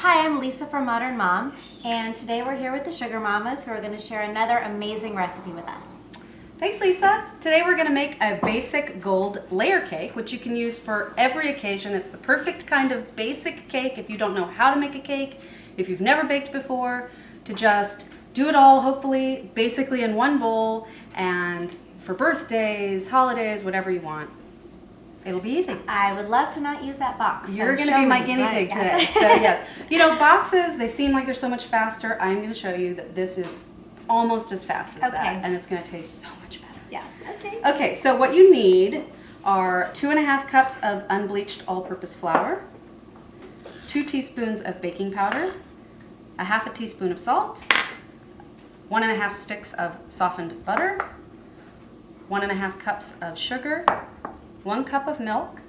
Hi, I'm Lisa from Modern Mom, and today we're here with the Sugar Mamas who are going to share another amazing recipe with us. Thanks, Lisa. Today we're going to make a basic gold layer cake, which you can use for every occasion. It's the perfect kind of basic cake if you don't know how to make a cake, if you've never baked before, to just do it all, hopefully, basically in one bowl, and for birthdays, holidays, whatever you want. It'll be easy. I would love to not use that box. You're going to be my guinea pig today. So yes, you know, boxes, they seem like they're so much faster. I'm going to show you that this is almost as fast as that, and it's going to taste so much better. Yes, okay. Okay, so what you need are 2½ cups of unbleached all-purpose flour, 2 teaspoons of baking powder, a ½ teaspoon of salt, 1½ sticks of softened butter, 1½ cups of sugar, 1 cup of milk,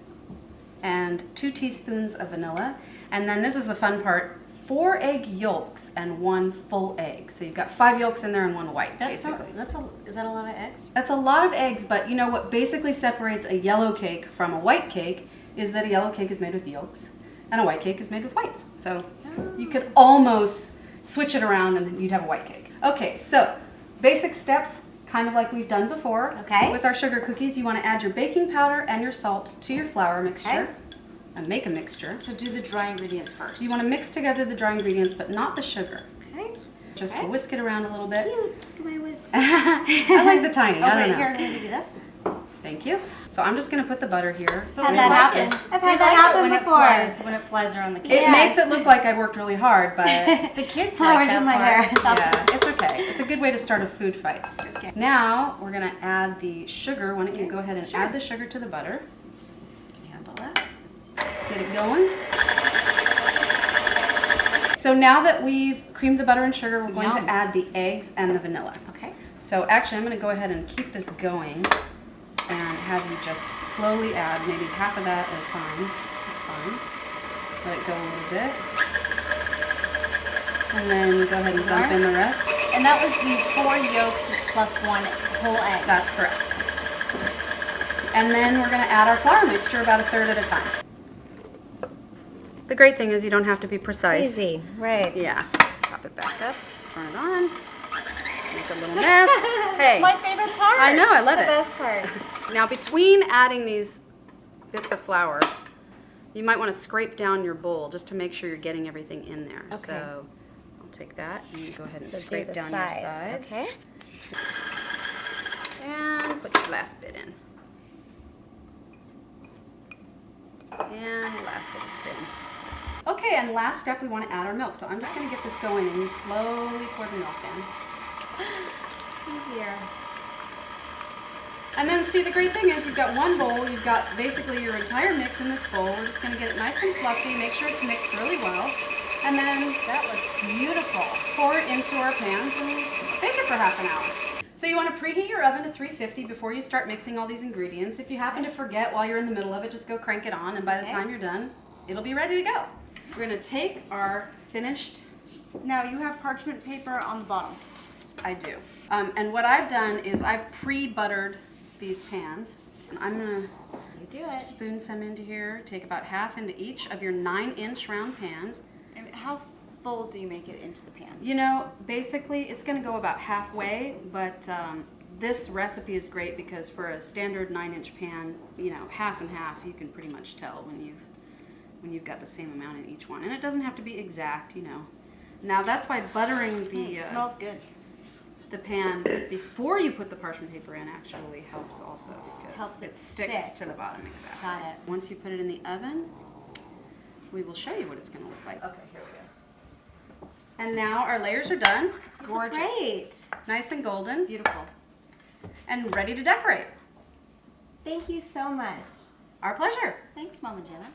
and 2 teaspoons of vanilla. And then this is the fun part, 4 egg yolks and 1 full egg. So you've got 5 yolks in there and 1 white, basically. Is that a lot of eggs? That's a lot of eggs, but you know what basically separates a yellow cake from a white cake is that a yellow cake is made with yolks and a white cake is made with whites. So you could almost switch it around and you'd have a white cake. Okay, so basic steps, kind of like we've done before. Okay. With our sugar cookies, you want to add your baking powder and your salt to your flour mixture and make a mixture. So do the dry ingredients first. You want to mix together the dry ingredients, but not the sugar. Okay. Just whisk it around a little bit. Cute. Look at my whisk. I like the tiny. I don't know. Here, I'm going to do this. Thank you. So I'm just going to put the butter here. I've had that happen. I've had that happen before. When it flies around the cake. It makes it look like I worked really hard, but the kids flowers in my hair. Yeah, it's okay. It's a good way to start a food fight. Okay. Now we're going to add the sugar. Why don't you go ahead and add the sugar to the butter? Handle that. Get it going. So now that we've creamed the butter and sugar, we're going to add the eggs and the vanilla. Okay. So actually I'm going to go ahead and keep this going and have you just slowly add maybe half of that at a time. That's fine. Let it go a little bit. And then go ahead and dump in the rest. And that was the 4 yolks plus 1 whole egg. That's correct. And then we're going to add our flour mixture about a third at a time. The great thing is you don't have to be precise. Easy, right. Yeah. Pop it back up, turn it on, make a little mess. Hey. It's my favorite part. I know, I love it. The best part. Now between adding these bits of flour, you might want to scrape down your bowl just to make sure you're getting everything in there. Okay. So I'll take that and you go ahead and scrape down your sides. Okay. And put your last bit in. And last little spin. Okay, and last step, we want to add our milk. So I'm just going to get this going and you slowly pour the milk in. It's easier. And then see, the great thing is you've got one bowl, you've got basically your entire mix in this bowl. We're just going to get it nice and fluffy, make sure it's mixed really well. And then that looks beautiful. Pour it into our pans and bake it for half an hour. So you want to preheat your oven to 350 before you start mixing all these ingredients. If you happen to forget while you're in the middle of it, just go crank it on, and by the time you're done, it'll be ready to go. We're going to take our finished... Now you have parchment paper on the bottom. I do. And what I've done is I've pre-buttered these pans. And I'm going to spoon some into here, take about half into each of your 9-inch round pans. And how full do you make it into the pan? You know, basically it's going to go about halfway, but this recipe is great because for a standard 9-inch pan, you know, half and half, you can pretty much tell when you've got the same amount in each one. And it doesn't have to be exact, you know. Now that's why buttering the it smells good. The pan before you put the parchment paper in actually helps also. It helps it sticks to the bottom, exactly. Got it. Once you put it in the oven, we will show you what it's going to look like. Okay, here we go. And now our layers are done. Gorgeous. Great. Nice and golden. Beautiful. And ready to decorate. Thank you so much. Our pleasure. Thanks, Mom and Jenna.